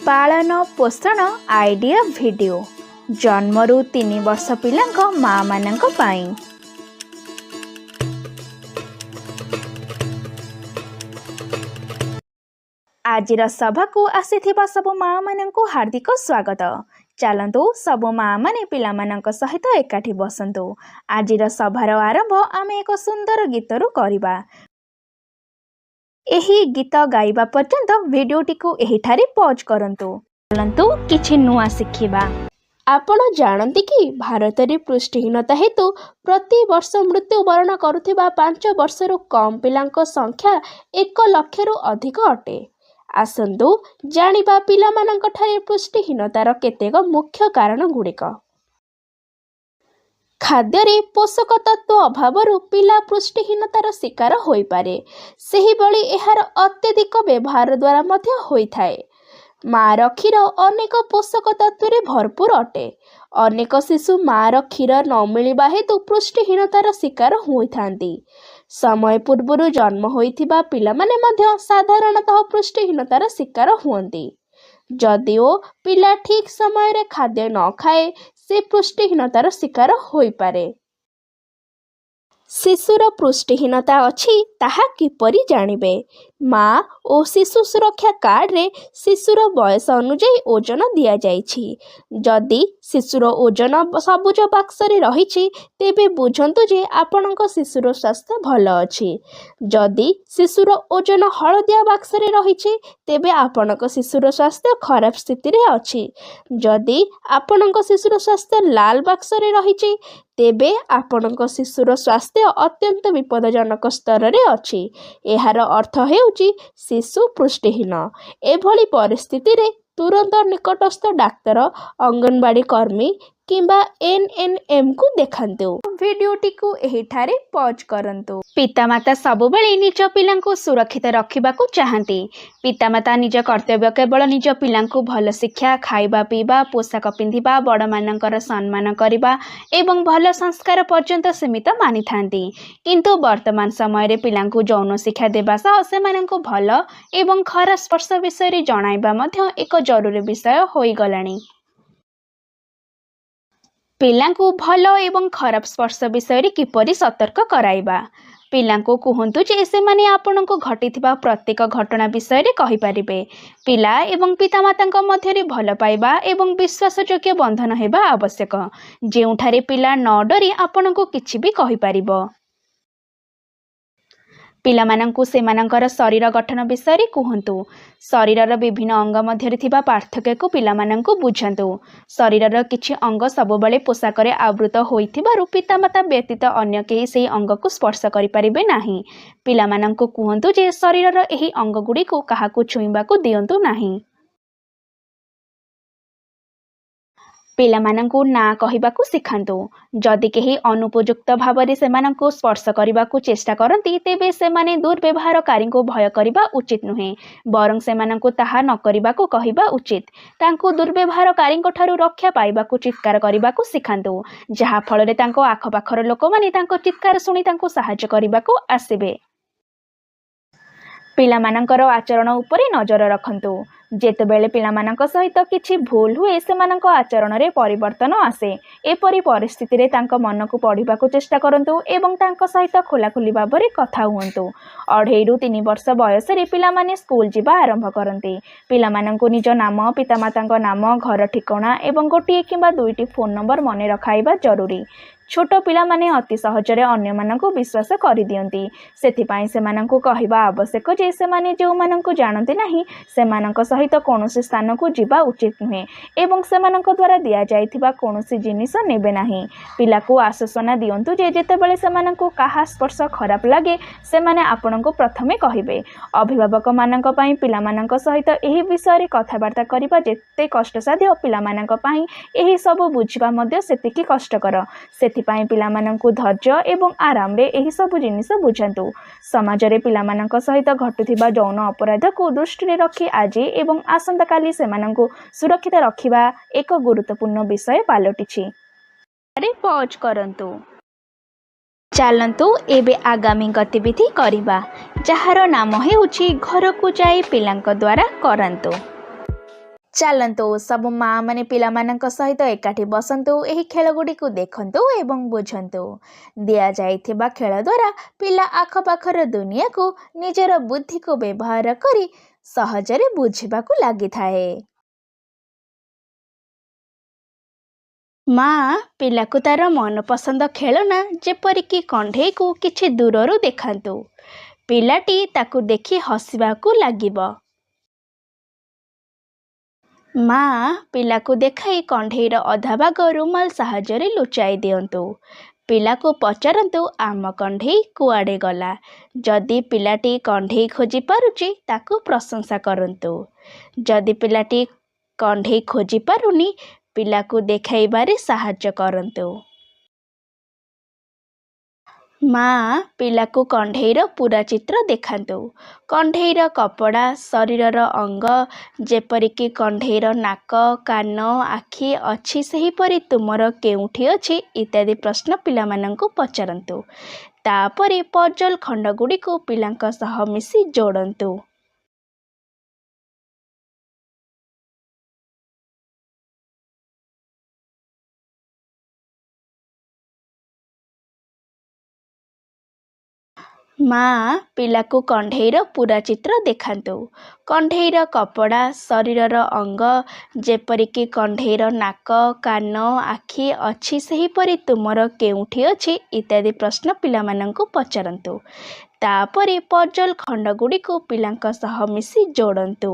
पालन पोषण idea video जन्मरू 3 वर्ष पिलांक माँ मानंक पाई। आजिर सभा को आसीथिबा सब माँ मानंकु हार्दिक स्वागत। चलंतु सब माँ माने पिला मानंक सहित एकाठी बसंतु। आजिर सभार आरंभ आमे एक सुंदर गीतरू करिबा। एही गीत गाइबा पर्यंत वीडियोटी को एहिठारे पॉज करंतु। चलंतु किछि नुआ शिखिबा। आपण जानती कि भारत में पुष्टिहीनता हेतु प्रति वर्ष मृत्युवरण करुथिबा 5 वर्षरू कम पिलांक संख्या 1 लक्षरू अधिक अटे। आसंतु जानिबा पिलामानंक ठारे पुष्टिहीनतार केतेक मुख्य कारण गुड़िक। खाद्य पोषक तत्व अभावरू पिला पुष्टिहीनतार शिकार होई पारे। सेही बळी एहार अत्यधिक व्यवहार द्वारा मध्य होइथाए। मार क्षीर अनेक पोषक तत्व भरपूर अटे। अनेक शिशु मार क्षीर न मिलिबा हेतु पुष्टिहीनतार शिकार होइथांती। समय पूर्वरु जन्म होइथिबा पिलामाने मध्य साधारणतः पुष्टिहीनतार शिकार हुअंती। जदिओ पिला ठीक समय रे खाद्य न खाए से पुष्टिहीनतार शिकार होई पारे। शिशुर पुष्टिहीनता अछि ताहा किपरि जानिबे। माँ और शिशु सुरक्षा कार्ड रे शिशुर बयस अनुଯାयी ओजन दिया जाइछि। जदि शिशुर ओजन सबुज बाक्स रे रहिछि तेबे बुझंतु जे आपणक शिशुर स्वास्थ्य भल अछि। जदि शिशुर ओजन हळदिया बाक्स रे रहिछि तेबे आपणक शिशुर स्वास्थ्य खराब स्थिति रे अछि। जदि आपणक शिशुर स्वास्थ्य लाल बाक्स रे रहिछि तेबे आपणक शिशुर स्वास्थ्य अत्यंत विपदजनक स्तर रे अछि। एहार अर्थ हेउची शिशु पुष्टिहीन। एभली परिस्थिति रे तुरंत निकटस्थ डाक्तर, अंगनवाड़ी कर्मी किंबा एनएनएम को देखांतु। वीडियोटी को एहिठारे पॉज करंतु। पितामाता सबुबेले निज पिलांकु सुरक्षित रखिबाकु चाहंती। पितामाता निज कर्तव्य केवल निज पिलांकु भल शिक्षा, खाइबा पीबा, पोशाक पिंधिबा, बड़ मानकर सम्मान करिबा एवं भल संस्कार पर्यंत सीमित मानि थांती। किंतु वर्तमान समय रे पिलांकु यौन शिक्षा देबा सह सेमानंकु भल एवं खराब स्पर्श विषय रे जणाइबा मध्य एक जरूरी विषय होई गलानी। पिलांकु भल एवं खराब स्पर्श विषय रे किपरि सतर्क कराइबा। पिलांकु कुहंतु जे सेमाने आपणको घटिथिबा प्रत्येक घटना विषय रे कहि परिबे। पिला एवं पितामातांक मध्य रे भल पाइबा एवं विश्वासयोग्य बंधन हेबा आवश्यक। जेउठारे पिला न डरी आपणको किछि भी कहि परिबो। पिलामानंकु सेमानंकर शरीर गठन विषय रे कुहंतु। शरीरर विभिन्न अंग मध्य थिबा पार्थक्य को पिलामानंकु बुझंतु। शरीरर किछि अंग सबबेले पोशाक रे आवृत होइथिबारु पितामाता व्यतीत अन्य केही सेही अंग को स्पर्श करि परिबे नाही। पिलामानंकु कुहंतु जे शरीरर एही अंग गुडी को काहाकु छुइबाकु दियंतु नाही। पिलामानंकु ना कहिबाकु सिखांतु। जदि केही अनुपयुक्त भावरे सेमानंकु स्पर्श करिबाकु चेष्टा करंती तेबे सेमाने दुर्व्यवहारकारीको भय करिबा उचित नुहे। बरं सेमानंकु ताहा न करिबाकु कहिबा उचित। तांकु दुर्व्यवहारकारीको ठारु रक्षा पाइबाकु चित्कार करिबाकु सिखांतु। जहा फलरे तांको आखपाखर लोकमाने तांको चित्कार सुनी तांको सहाय्य करिबाकु आसिबे। पिलामानंकर आचरण उपरे नजर रखंतु। जेतेबेले पिलामानंक सहित किछि भूल हुए सेमानंक आचरण रे परिवर्तन आसे। एपरि परिस्थिति रे तांक मन को पढ़िबाकु चेष्टा करंतु एवं तांक सहित खोलाखोली भाबरे कथा हुअंतु। 2.5 ରୁ 3 वर्ष बयस रे पिलामाने स्कूल जिबा आरंभ करंती। पिलामानंकु निज नाम, पितामातांक नाम, घर ठिकाना एवं गोटिए किंबा 2टी फोन नंबर मने रखाइबा जरूरी। छोट पिला माने अति सहजरे अन्य मानंकु विश्वास करि दियंती। सेथिपाई सेमानंकु कहिबा आवश्यक जे सेमाने जो मानंकु जानते नाही सेमानंक सहित कोनोसी स्थान को जिबा उचित नुहे एवं सेमानंक द्वारा दिया जाइथिबा कोनोसी जिनिस नेबे नाही। पिला को आश्वासना दियंतु जे जेतेबेले सेमानंकु काहा स्पर्श खराब लागे सेमाने आपणंकु प्रथमे कहिबे। अभिभावक मानंक पई पिला मानंक सहित एही विषय रे कथाबार्ता करिबा जेते कष्टसाध्य पिला मानंक पई एही सब बुझिबा मध्ये सेतिकी कष्टकर। सेथिपाई पिलामानंकु धैर्य एवं आराम रे एही सब जिनिस बुझंतु। समाज रे पिलामानंक सहित घटुथिबा यौन अपराध को दृष्टि रे रखी आज एवं आसंता काली सेमानंकु सुरक्षित रखिबा एक गुरुत्वपूर्ण विषय पालटिछि। अरे पॉज करंतु। चलंतु एबे आगामी गतिविधि करिबा जहार नाम हेउछि घर को जाई पिलांक द्वारा करंतु। ଚାଲନ୍ତୁ ସବୁ ମାଆ ମାନେ ପିଲାମାନଙ୍କ ସହିତ ଏକାଠି ବସନ୍ତୁ, ଏହି ଖେଳଗୁଡ଼ିକୁ ଦେଖନ୍ତୁ ଏବଂ ବୁଝନ୍ତୁ। ଦିଆଯାଇଥିବା ଖେଳ ଦ୍ୱାରା ପିଲା ଆଖପାଖର ଦୁନିଆକୁ ନିଜର ବୁଦ୍ଧିକୁ ବ୍ୟବହାର କରି ସହଜରେ ବୁଝିବାକୁ ଲାଗିଥାଏ। ମା ପିଲାକୁ ତାର ମନପସନ୍ଦ ଖେଳନା ଯେପରିକି କଣ୍ଢେଇକୁ କିଛି ଦୂରରୁ ଦେଖାନ୍ତୁ। ପିଲାଟି ତାକୁ ଦେଖି ହସିବାକୁ ଲାଗିବ। ମା ପିଲାକୁ ଦେଖାଇ କଣ୍ଢେଇର ଅଧା ଭାଗ ରୁମାଲ ସାହାଯ୍ୟରେ ଲୁଚାଇ ଦିଅନ୍ତୁ। ପିଲାକୁ ପଚାରନ୍ତୁ, ଆମ କଣ୍ଢେଇ କୁଆଡ଼େ ଗଲା? ଯଦି ପିଲାଟି କଣ୍ଢେଇ ଖୋଜି ପାରୁଛି ତାକୁ ପ୍ରଶଂସା କରନ୍ତୁ। ଯଦି ପିଲାଟି କଣ୍ଢେଇ ଖୋଜି ପାରୁନି, ପିଲାକୁ ଦେଖାଇବାରେ ସାହାଯ୍ୟ କରନ୍ତୁ। ମା ପିଲାକୁ କଣ୍ଢେଇର ପୂରା ଚିତ୍ର ଦେଖାନ୍ତୁ। କଣ୍ଢେଇର କପଡ଼ା, ଶରୀରର ଅଙ୍ଗ ଯେପରିକି କଣ୍ଢେଇର ନାକ, କାନ, ଆଖି ଅଛି ସେହିପରି ତୁମର କେଉଁଠି ଅଛି ଇତ୍ୟାଦି ପ୍ରଶ୍ନ ପିଲାମାନଙ୍କୁ ପଚାରନ୍ତୁ। ତାପରେ ପଜଲ ଖଣ୍ଡଗୁଡ଼ିକୁ ପିଲାଙ୍କ ସହ ମିଶି ଯୋଡ଼ନ୍ତୁ। ମା ପିଲାକୁ କଣ୍ଢେଇର ପୂରା ଚିତ୍ର ଦେଖାନ୍ତୁ। କଣ୍ଢେଇର କପଡ଼ା, ଶରୀରର ଅଙ୍ଗ ଯେପରିକି କଣ୍ଢେଇର ନାକ, କାନ, ଆଖି ଅଛି ସେହିପରି ତୁମର କେଉଁଠି ଅଛି ଇତ୍ୟାଦି ପ୍ରଶ୍ନ ପିଲାମାନଙ୍କୁ ପଚାରନ୍ତୁ। ତାପରେ ପଜଲ ଖଣ୍ଡଗୁଡ଼ିକୁ ପିଲାଙ୍କ ସହ ମିଶି ଯୋଡ଼ନ୍ତୁ।